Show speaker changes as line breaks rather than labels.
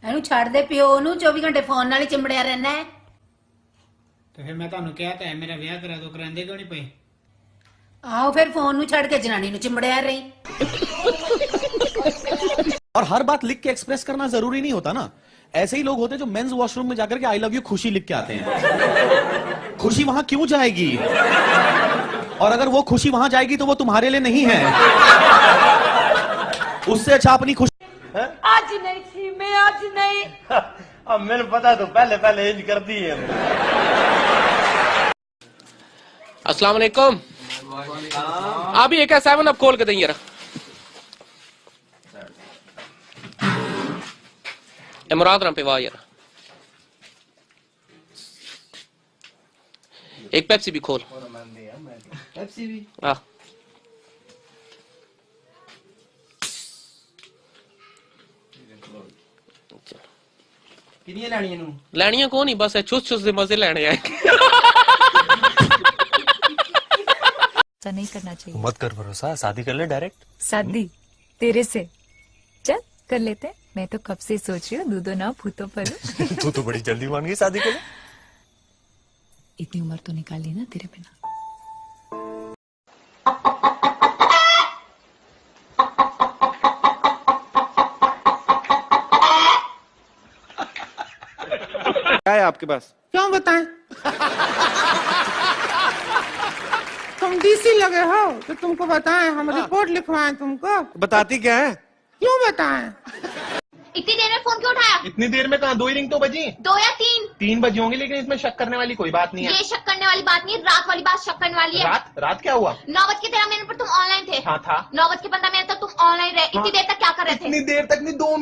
ਇਹਨੂੰ ਛੱਡ ਦੇ ਪਿਓ ਨੂੰ 24 ਘੰਟੇ ਫੋਨ ਨਾਲ ਹੀ ਚਿੰਬੜਿਆ ਰਹਿਣਾ ਹੈ।
ਤੇ ਫਿਰ ਮੈਂ ਤੁਹਾਨੂੰ ਕਿਹਾ ਤਾਂ ਹੈ ਮੇਰਾ ਵਿਆਹ ਕਰਾ ਦੋ, ਕਰਾਂਦੇ ਕਿਉਂ ਨਹੀਂ ਪਏ?
ਆਓ फिर फोन नु छड़ के जनानी नु चिंबड़िया रही।
और हर बात लिख के एक्सप्रेस करना जरूरी नहीं होता ना। ऐसे ही लोग होते हैं जो मेंस वॉशरूम में जाकर के आई लव यू खुशी लिख के आते हैं। खुशी वहां क्यों जाएगी? और अगर वो खुशी वहां जाएगी तो वो तुम्हारे लिए नहीं है। उससे अच्छा अपनी खुशी
आज नहीं थी मैं, आज नहीं।
अब मैंने पता तो पहले पहले इंज कर दी है।
अस्सलाम वालेकुम। अभी एक 7 अब खोल के दें यार। इमरान राम पे वाह यार। एक पेप्सी भी खोल।
पेप्सी भी?
हाँ
कितनी लैनी है?
लैनियां कौन ही बस है, चुस चुस दे मजे लेने आए।
ऐसा नहीं करना चाहिए।
मत कर भरोसा, शादी कर ले डायरेक्ट।
शादी तेरे से? चल कर लेते हैं। मैं तो कब से सोच रही हूँ दूधो ना भूतो पलो।
तू तो बड़ी जल्दी मान गई शादी के लिए।
इतनी उम्र तो निकाल ली ना तेरे बिना।
क्या है आपके पास?
क्यों बताएं? तुम डीसी लगे हो तो तुमको बताएं, हम रिपोर्ट लिखवाएं तुमको?
बताती क्या है?
क्यों बताएं?
इतनी देर में फोन क्यों उठाया?
इतनी देर में कहाँ? 2 ही रिंग तो बजी।
2 या 3?
3 बजी होंगी, लेकिन इसमें शक करने वाली कोई बात नहीं है।
ये शक करने वाली बात नहीं है, रात वाली बात शक करने वाली है।
रात क्या हुआ?
9:13 पर तुम ऑनलाइन थे।
हाँ था।
9:15 तक तुम ऑनलाइन रहे। इतनी देर तक क्या कर रहे थे?
इतनी देर तक नहीं, 2 मिनट।